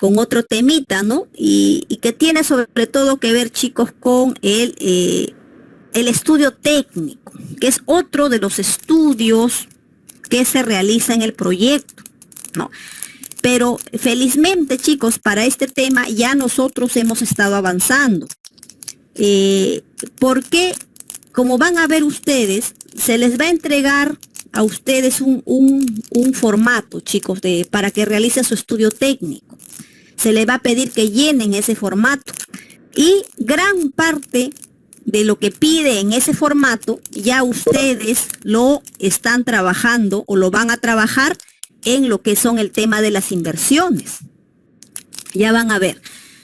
con otro temita, ¿no? Y que tiene sobre todo que ver, chicos, con el estudio técnico, que es otro de los estudios que se realiza en el proyecto, ¿no? Pero felizmente, chicos, para este tema ya nosotros hemos estado avanzando. Porque, como van a ver ustedes, se les va a entregar a ustedes un formato, chicos, para que realicen su estudio técnico. Se les va a pedir que llenen ese formato. Y gran parte de lo que pide en ese formato, ya ustedes lo están trabajando o lo van a trabajar en lo que son el tema de las inversiones. Ya van a ver.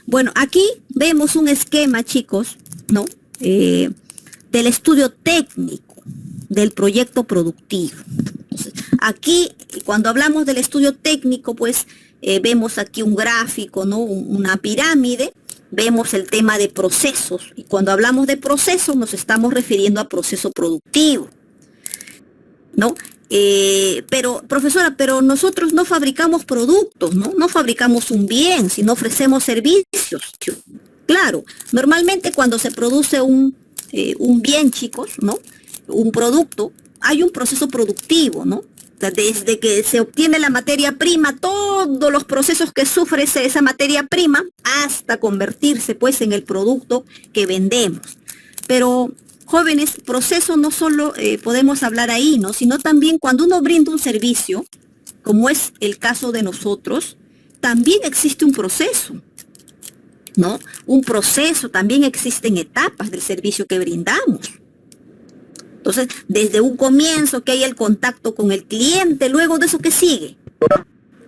Bueno, aquí vemos un esquema, chicos, ¿no? Del estudio técnico del proyecto productivo. Entonces, aquí, cuando hablamos del estudio técnico, pues vemos aquí un gráfico, ¿no? Una pirámide. Vemos el tema de procesos. Y cuando hablamos de procesos, nos estamos refiriendo a proceso productivo, ¿no? Pero, profesora, pero nosotros no fabricamos productos, ¿no? No fabricamos un bien, sino ofrecemos servicios. Claro, normalmente cuando se produce un bien, chicos, ¿no? Un producto, hay un proceso productivo, ¿no? O sea, desde que se obtiene la materia prima, todos los procesos que sufre esa materia prima, hasta convertirse, pues, en el producto que vendemos. Pero jóvenes, proceso no solo podemos hablar ahí, ¿no? Sino también cuando uno brinda un servicio, como es el caso de nosotros, también existe un proceso, ¿no? Un proceso, también existen etapas del servicio que brindamos. Entonces, desde un comienzo que hay el contacto con el cliente, luego de eso, ¿qué sigue?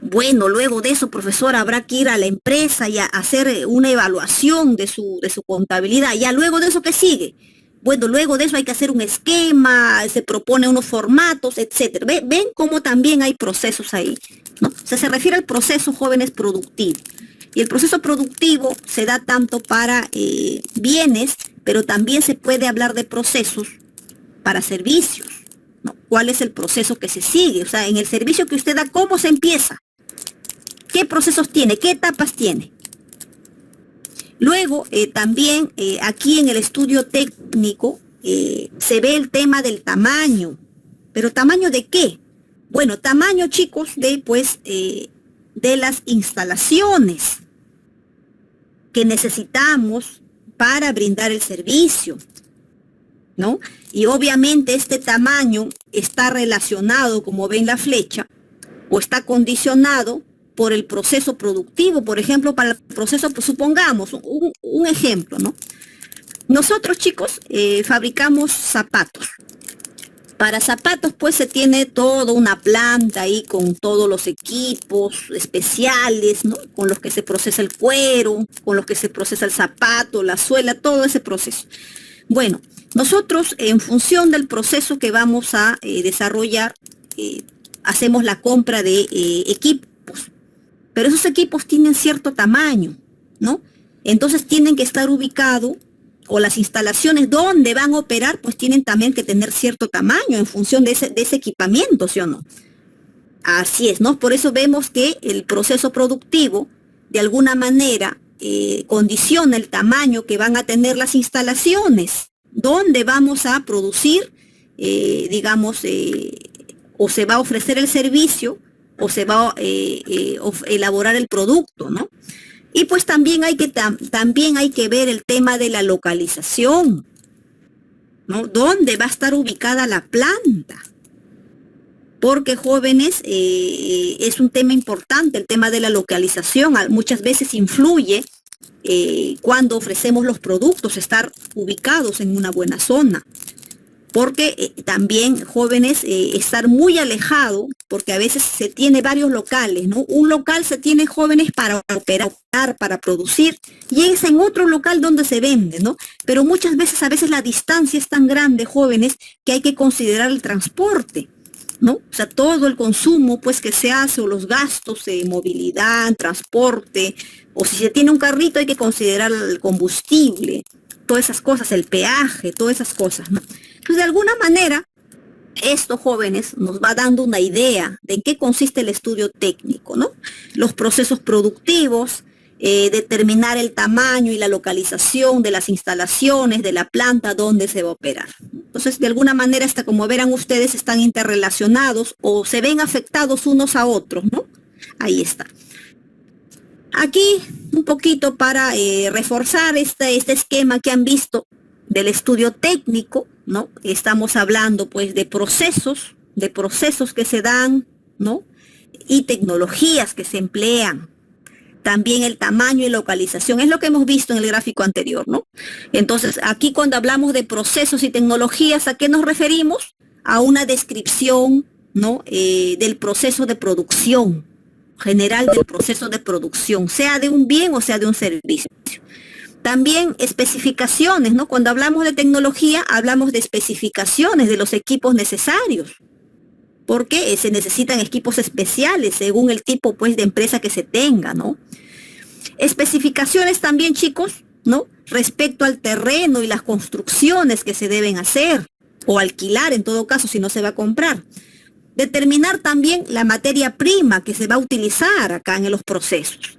Bueno, luego de eso, profesor, habrá que ir a la empresa y a hacer una evaluación de su contabilidad. Ya luego de eso, ¿qué sigue? Bueno, luego de eso hay que hacer un esquema, se propone unos formatos, etcétera. ¿Ven cómo también hay procesos ahí, ¿no? O sea, se refiere al proceso, jóvenes, productivo. Y el proceso productivo se da tanto para bienes, pero también se puede hablar de procesos para servicios, ¿no? ¿Cuál es el proceso que se sigue? O sea, en el servicio que usted da, ¿cómo se empieza? ¿Qué procesos tiene? ¿Qué etapas tiene? Luego, también aquí en el estudio técnico se ve el tema del tamaño. ¿Pero tamaño de qué? Bueno, tamaño, chicos, de las instalaciones que necesitamos para brindar el servicio, ¿no? Y obviamente este tamaño está relacionado, como ven la flecha, o está condicionado por el proceso productivo. Por ejemplo, para el proceso, pues, supongamos un ejemplo, ¿no? Nosotros, chicos, fabricamos zapatos. Para zapatos, pues, se tiene toda una planta ahí con todos los equipos especiales, ¿no? Con los que se procesa el cuero, con los que se procesa el zapato, la suela, todo ese proceso. Bueno, nosotros, en función del proceso que vamos a desarrollar, hacemos la compra de equipos, pero esos equipos tienen cierto tamaño, ¿no? Entonces tienen que estar ubicados, o las instalaciones donde van a operar, pues tienen también que tener cierto tamaño en función de ese equipamiento, ¿sí o no? Así es, ¿no? Por eso vemos que el proceso productivo, de alguna manera, condiciona el tamaño que van a tener las instalaciones, donde vamos a producir, digamos, o se va a ofrecer el servicio, o se va a elaborar el producto, ¿no? Y pues también hay que ver el tema de la localización, ¿no? ¿Dónde va a estar ubicada la planta? Porque, jóvenes, es un tema importante, el tema de la localización. Muchas veces influye cuando ofrecemos los productos, estar ubicados en una buena zona. Porque también, jóvenes, estar muy alejado, porque a veces se tiene varios locales, ¿no? Un local se tiene, jóvenes, para operar, para producir, y es en otro local donde se vende, ¿no? Pero muchas veces, a veces la distancia es tan grande, jóvenes, que hay que considerar el transporte, ¿no? O sea, todo el consumo, pues, que se hace, o los gastos de movilidad, transporte, o si se tiene un carrito, hay que considerar el combustible, todas esas cosas, el peaje, todas esas cosas, ¿no? Entonces, de alguna manera, Esto, jóvenes, nos va dando una idea de en qué consiste el estudio técnico, ¿no? Los procesos productivos, determinar el tamaño y la localización de las instalaciones, de la planta donde se va a operar. Entonces, de alguna manera, hasta como verán ustedes, están interrelacionados o se ven afectados unos a otros, ¿no? Ahí está. Aquí, un poquito para reforzar este esquema que han visto del estudio técnico, ¿no? Estamos hablando pues de procesos que se dan, ¿no? Y tecnologías que se emplean. También el tamaño y localización, es lo que hemos visto en el gráfico anterior, ¿no? Entonces, aquí cuando hablamos de procesos y tecnologías, ¿a qué nos referimos? A una descripción, ¿no? Del proceso de producción, general del proceso de producción, sea de un bien o sea de un servicio. También especificaciones, ¿no? Cuando hablamos de tecnología, hablamos de especificaciones de los equipos necesarios, porque se necesitan equipos especiales según el tipo, pues, de empresa que se tenga, ¿no? Especificaciones también, chicos, ¿no? Respecto al terreno y las construcciones que se deben hacer, o alquilar en todo caso si no se va a comprar. Determinar también la materia prima que se va a utilizar acá en los procesos.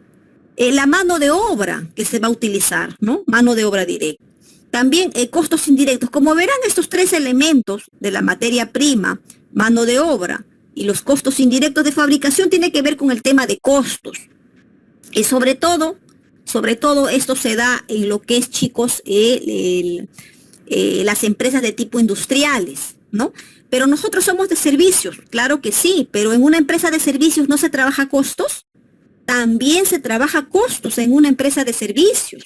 La mano de obra que se va a utilizar, ¿no? Mano de obra directa. También costos indirectos. Como verán, estos tres elementos de la materia prima, mano de obra y los costos indirectos de fabricación tiene que ver con el tema de costos. Y sobre todo esto se da en lo que es, chicos, las empresas de tipo industriales, ¿no? Pero nosotros somos de servicios, claro que sí, pero en una empresa de servicios no se trabaja costos. También se trabaja costos en una empresa de servicios,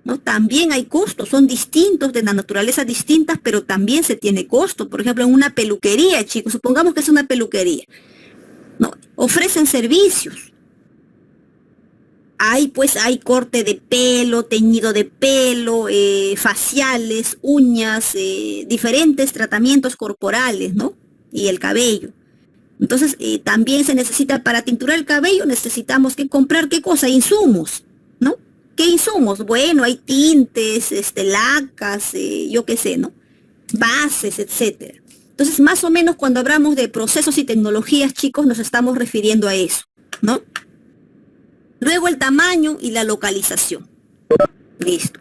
¿no? También hay costos, son distintos, de la naturaleza distintas, pero también se tiene costo. Por ejemplo, en una peluquería, chicos, supongamos que es una peluquería, ¿no? Ofrecen servicios. Hay corte de pelo, teñido de pelo, faciales, uñas, diferentes tratamientos corporales, ¿no? Y el cabello. Entonces, también se necesita, para tinturar el cabello, necesitamos que comprar, ¿qué cosa? Insumos, ¿no? ¿Qué insumos? Bueno, hay tintes, lacas, yo qué sé, ¿no? Bases, etcétera. Entonces, más o menos cuando hablamos de procesos y tecnologías, chicos, nos estamos refiriendo a eso, ¿no? Luego el tamaño y la localización. Listo.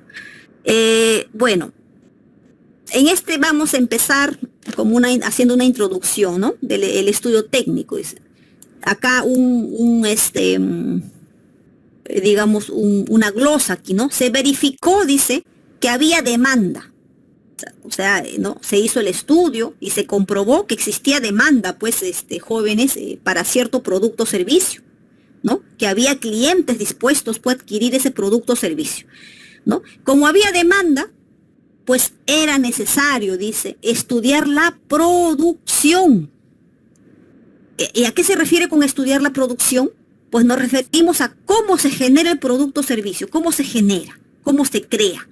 Bueno, en este vamos a empezar como haciendo una introducción, ¿no? Del estudio técnico. Dice. Acá digamos, una glosa aquí, ¿no? Se verificó, dice, que había demanda. O sea, ¿no? Se hizo el estudio y se comprobó que existía demanda, pues, jóvenes, para cierto producto o servicio, ¿no? Que había clientes dispuestos, pues, a adquirir ese producto o servicio, ¿no? Como había demanda, pues era necesario, dice, estudiar la producción. ¿Y a qué se refiere con estudiar la producción? Pues nos referimos a cómo se genera el producto o servicio, cómo se genera, cómo se crea,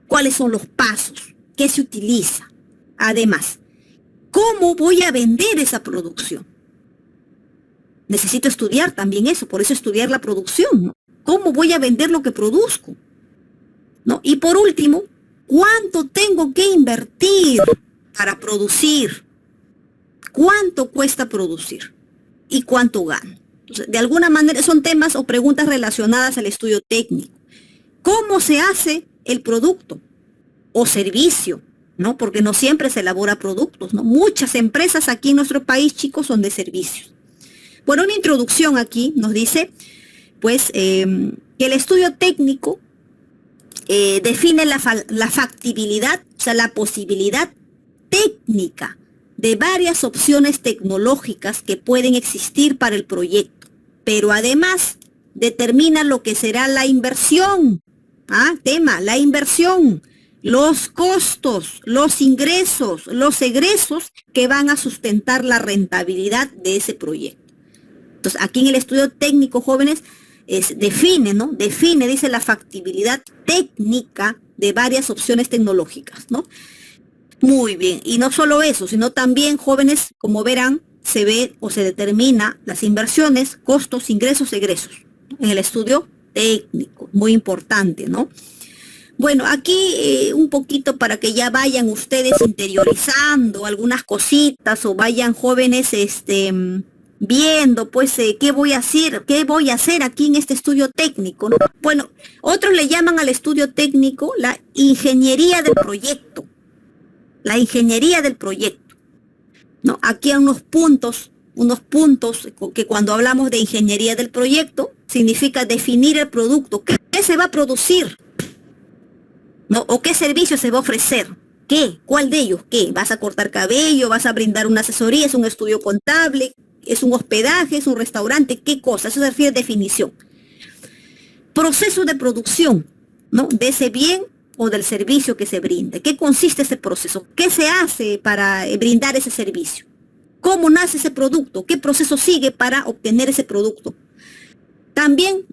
cuáles son los pasos, qué se utiliza. Además, ¿cómo voy a vender esa producción? Necesito estudiar también eso, por eso estudiar la producción, ¿no? ¿Cómo voy a vender lo que produzco? ¿No? Y por último, ¿cuánto tengo que invertir para producir? ¿Cuánto cuesta producir? ¿Y cuánto gano? Entonces, de alguna manera son temas o preguntas relacionadas al estudio técnico. ¿Cómo se hace el producto o servicio? ¿No? Porque no siempre se elabora productos, ¿no? Muchas empresas aquí en nuestro país, chicos, son de servicios. Bueno, una introducción aquí nos dice, pues, que el estudio técnico define la factibilidad, o sea, la posibilidad técnica de varias opciones tecnológicas que pueden existir para el proyecto, pero además determina lo que será la inversión, la inversión, los costos, los ingresos, los egresos que van a sustentar la rentabilidad de ese proyecto. Entonces, aquí en el estudio técnico, jóvenes, define, ¿no? Define, dice, la factibilidad técnica de varias opciones tecnológicas, ¿no? Muy bien, y no solo eso, sino también, jóvenes, como verán, se ve o se determina las inversiones, costos, ingresos, egresos, ¿no? En el estudio técnico, muy importante, ¿no? Bueno, aquí un poquito para que ya vayan ustedes interiorizando algunas cositas o vayan jóvenes viendo pues qué voy a hacer aquí en este estudio técnico, ¿no? Bueno, otros le llaman al estudio técnico la ingeniería del proyecto, la ingeniería del proyecto, ¿no? Aquí hay unos puntos que cuando hablamos de ingeniería del proyecto significa definir el producto, qué se va a producir, ¿no? O qué servicio se va a ofrecer. ¿Qué? ¿Cuál de ellos? ¿Qué? ¿Vas a cortar cabello? ¿Vas a brindar una asesoría? ¿Es un estudio contable? ¿Es un hospedaje? ¿Es un restaurante? ¿Qué cosa? Eso se refiere a definición. Proceso de producción, ¿no? De ese bien o del servicio que se brinda. ¿Qué consiste ese proceso? ¿Qué se hace para brindar ese servicio? ¿Cómo nace ese producto? ¿Qué proceso sigue para obtener ese producto? También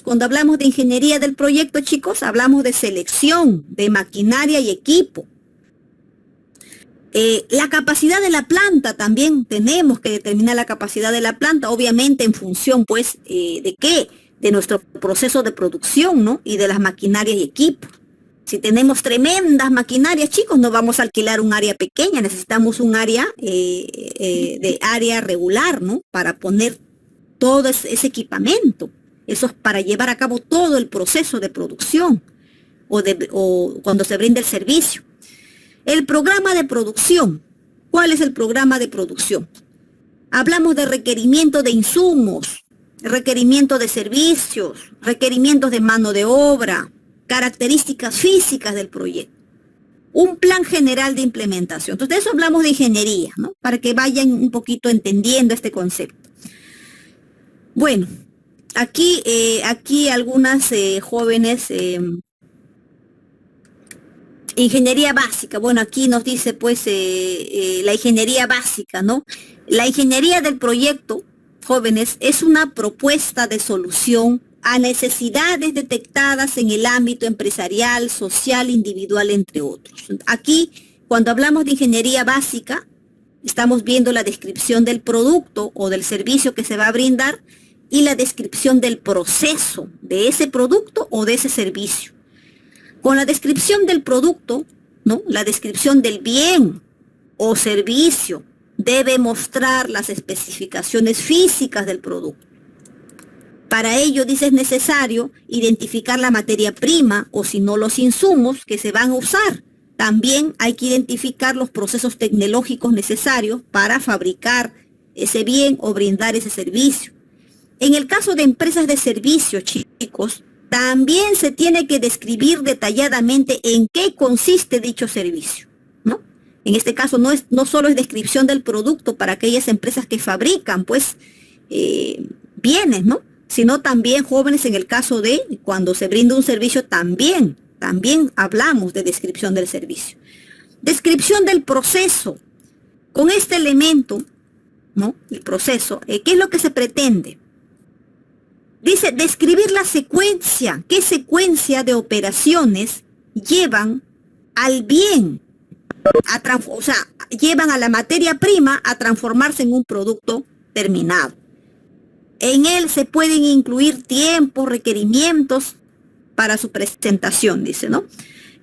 cuando hablamos de ingeniería del proyecto, chicos, hablamos de selección de maquinaria y equipo. La capacidad de la planta también tenemos que determinar la capacidad de la planta, obviamente en función, pues, ¿de qué? De nuestro proceso de producción, ¿no? Y de las maquinarias y equipos. Si tenemos tremendas maquinarias, chicos, no vamos a alquilar un área pequeña, necesitamos un área de área regular, ¿no? Para poner todo ese equipamiento. Eso es para llevar a cabo todo el proceso de producción o cuando se brinda el servicio. El programa de producción. ¿Cuál es el programa de producción? Hablamos de requerimiento de insumos, requerimiento de servicios, requerimientos de mano de obra, características físicas del proyecto. Un plan general de implementación. Entonces, de eso hablamos de ingeniería, ¿no? Para que vayan un poquito entendiendo este concepto. Bueno, aquí algunas jóvenes, ingeniería básica, bueno, aquí nos dice pues la ingeniería básica, ¿no? La ingeniería del proyecto, jóvenes, es una propuesta de solución a necesidades detectadas en el ámbito empresarial, social, individual, entre otros. Aquí, cuando hablamos de ingeniería básica, estamos viendo la descripción del producto o del servicio que se va a brindar y la descripción del proceso de ese producto o de ese servicio. Con la descripción del producto, ¿no? La descripción del bien o servicio debe mostrar las especificaciones físicas del producto. Para ello, dice, es necesario identificar la materia prima o si no los insumos que se van a usar. También hay que identificar los procesos tecnológicos necesarios para fabricar ese bien o brindar ese servicio. En el caso de empresas de servicios, chicos, también se tiene que describir detalladamente en qué consiste dicho servicio, ¿no? En este caso no solo es descripción del producto para aquellas empresas que fabrican, pues, bienes, ¿no? Sino también, jóvenes, en el caso de cuando se brinda un servicio, también hablamos de descripción del servicio. Descripción del proceso. Con este elemento, ¿no? El proceso, ¿qué es lo que se pretende? Dice, describir la secuencia. ¿Qué secuencia de operaciones llevan al bien? Llevan a la materia prima a transformarse en un producto terminado. En él se pueden incluir tiempos, requerimientos para su presentación, dice, ¿no?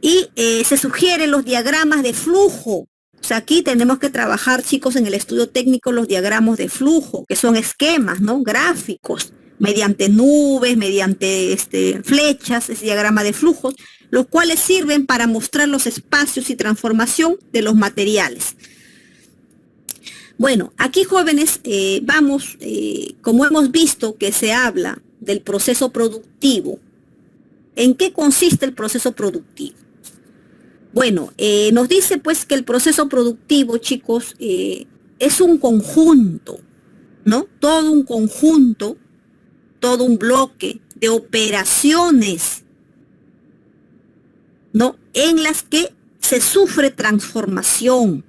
Y se sugieren los diagramas de flujo. O sea, aquí tenemos que trabajar, chicos, en el estudio técnico los diagramas de flujo, que son esquemas, ¿no? Gráficos, mediante nubes, mediante flechas, ese diagrama de flujos, los cuales sirven para mostrar los espacios y transformación de los materiales. Bueno, aquí, jóvenes, como hemos visto que se habla del proceso productivo. ¿En qué consiste el proceso productivo? Bueno, nos dice pues que el proceso productivo, chicos, es un conjunto, ¿no? Todo un conjunto, todo un bloque de operaciones, ¿no? En las que se sufre transformación,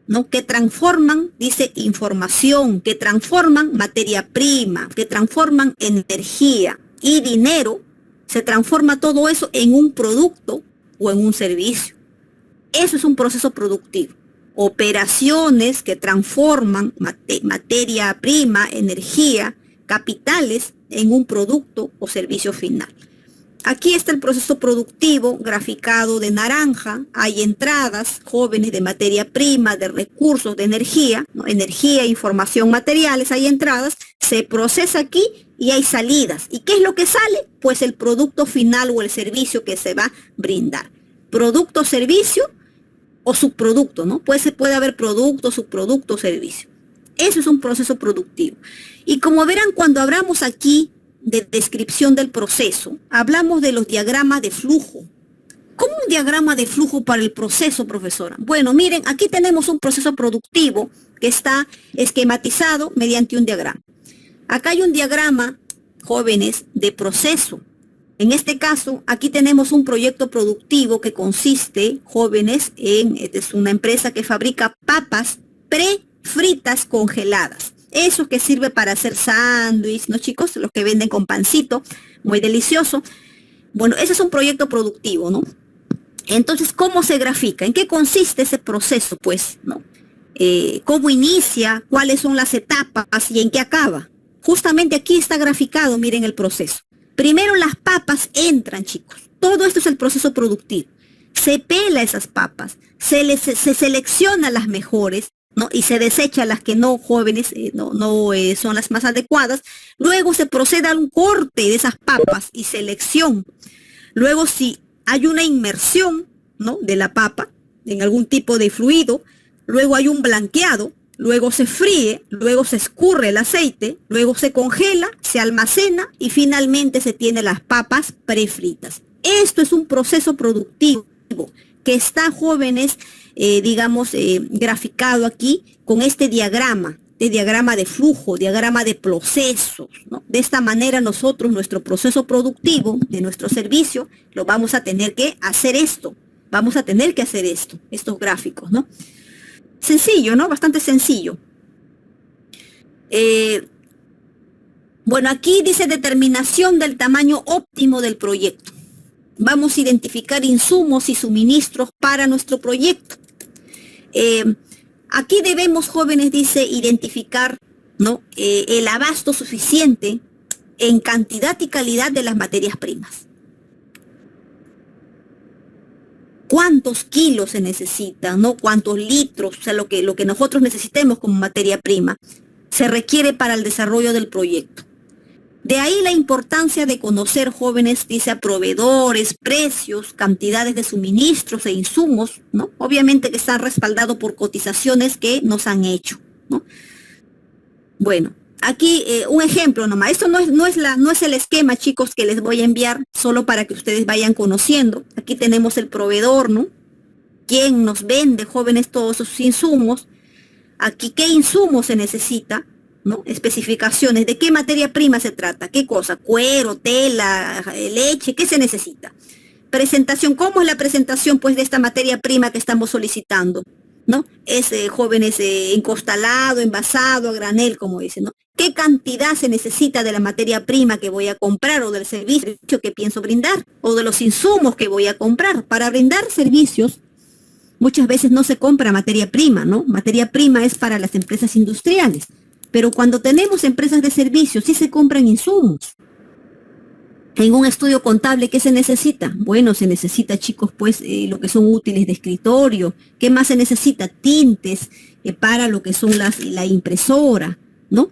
¿no? Que transforman, dice, información, que transforman materia prima, que transforman energía y dinero. Se transforma todo eso en un producto o en un servicio. Eso es un proceso productivo. Operaciones que transforman materia prima, energía, capitales en un producto o servicio final. Aquí está el proceso productivo graficado de naranja. Hay entradas jóvenes de materia prima, de recursos, de energía, ¿no? Energía, información, materiales, hay entradas, se procesa aquí y hay salidas. ¿Y qué es lo que sale? Pues el producto final o el servicio que se va a brindar. Producto, servicio o subproducto, ¿no? Puede haber producto, subproducto, servicio. Eso es un proceso productivo. Y como verán, cuando hablamos aquí de descripción del proceso, hablamos de los diagramas de flujo. ¿Cómo un diagrama de flujo para el proceso, profesora? Bueno, miren, aquí tenemos un proceso productivo que está esquematizado mediante un diagrama. Acá hay un diagrama, jóvenes, de proceso. En este caso, aquí tenemos un proyecto productivo que consiste, jóvenes, es una empresa que fabrica papas prefritas congeladas. Eso que sirve para hacer sándwich, ¿no, chicos? Los que venden con pancito, muy delicioso. Bueno, ese es un proyecto productivo, ¿no? Entonces, ¿cómo se grafica? ¿En qué consiste ese proceso, pues, no? ¿Cómo inicia? ¿Cuáles son las etapas? ¿Y en qué acaba? Justamente aquí está graficado, miren el proceso. Primero las papas entran, chicos. Todo esto es el proceso productivo. Se pela esas papas, se selecciona las mejores, ¿no? Y se desecha las que no, jóvenes, no son las más adecuadas. Luego se procede a un corte de esas papas y selección. Luego, si hay una inmersión, ¿no?, de la papa en algún tipo de fluido, luego hay un blanqueado, luego se fríe, luego se escurre el aceite, luego se congela, se almacena y finalmente se tiene las papas prefritas. Esto es un proceso productivo que está, jóvenes, graficado aquí con este diagrama de flujo, diagrama de procesos, ¿no? De esta manera nosotros, nuestro proceso productivo de nuestro servicio, lo vamos a tener que hacer esto, estos gráficos, ¿no? Sencillo, ¿no? Bastante sencillo. Bueno, aquí dice determinación del tamaño óptimo del proyecto. Vamos a identificar insumos y suministros para nuestro proyecto. Aquí debemos, jóvenes, dice, identificar, ¿no?, el abasto suficiente en cantidad y calidad de las materias primas. ¿Cuántos kilos se necesitan, no? ¿Cuántos litros? O sea, lo que nosotros necesitemos como materia prima se requiere para el desarrollo del proyecto. De ahí la importancia de conocer, jóvenes, dice, a proveedores, precios, cantidades de suministros e insumos, ¿no? Obviamente que están respaldados por cotizaciones que nos han hecho, ¿no? Bueno, aquí un ejemplo nomás. Esto no es el esquema, chicos, que les voy a enviar, solo para que ustedes vayan conociendo. Aquí tenemos el proveedor, ¿no? ¿Quién nos vende, jóvenes, todos esos insumos? Aquí, ¿qué insumos se necesita? ¿No? Especificaciones, ¿de qué materia prima se trata? ¿Qué cosa? Cuero, tela, leche, ¿qué se necesita? Presentación, ¿cómo es la presentación, pues, de esta materia prima que estamos solicitando? ¿No? Es, jóvenes, encostalado, envasado, a granel, como dicen, ¿no? ¿Qué cantidad se necesita de la materia prima que voy a comprar o del servicio que pienso brindar? O de los insumos que voy a comprar. Para brindar servicios, muchas veces no se compra materia prima, ¿no? Materia prima es para las empresas industriales. Pero cuando tenemos empresas de servicios, sí se compran insumos. En un estudio contable, ¿qué se necesita? Bueno, se necesita, chicos, pues, lo que son útiles de escritorio. ¿Qué más se necesita? Tintes para lo que son la impresora, ¿no?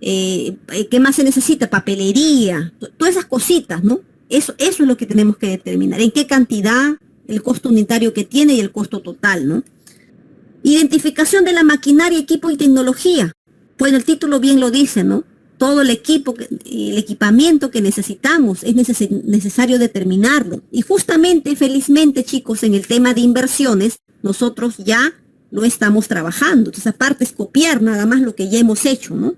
¿Qué más se necesita? Papelería, todas esas cositas, ¿no? Eso es lo que tenemos que determinar. ¿En qué cantidad? El costo unitario que tiene y el costo total, ¿no? Identificación de la maquinaria, equipo y tecnología. Bueno, el título bien lo dice, ¿no? Todo el equipamiento que necesitamos, es necesario determinarlo. Y justamente, felizmente, chicos, en el tema de inversiones, nosotros ya lo estamos trabajando. Entonces, aparte es copiar nada más lo que ya hemos hecho, ¿no?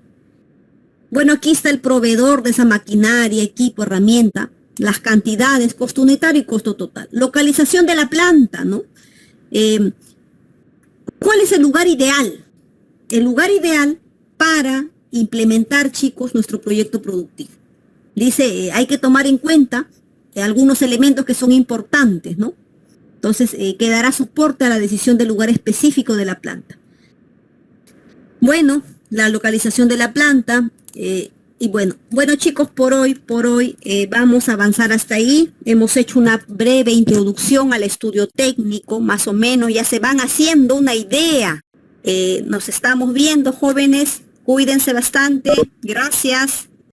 Bueno, aquí está el proveedor de esa maquinaria, equipo, herramienta, las cantidades, costo unitario y costo total. Localización de la planta, ¿no? ¿Cuál es el lugar ideal? El lugar ideal para implementar, chicos, nuestro proyecto productivo. Dice, hay que tomar en cuenta algunos elementos que son importantes, ¿no? Entonces, que dará soporte a la decisión del lugar específico de la planta. Bueno, la localización de la planta, Y bueno chicos, por hoy vamos a avanzar hasta ahí. Hemos hecho una breve introducción al estudio técnico, más o menos, ya se van haciendo una idea. Nos estamos viendo, jóvenes, cuídense bastante, gracias.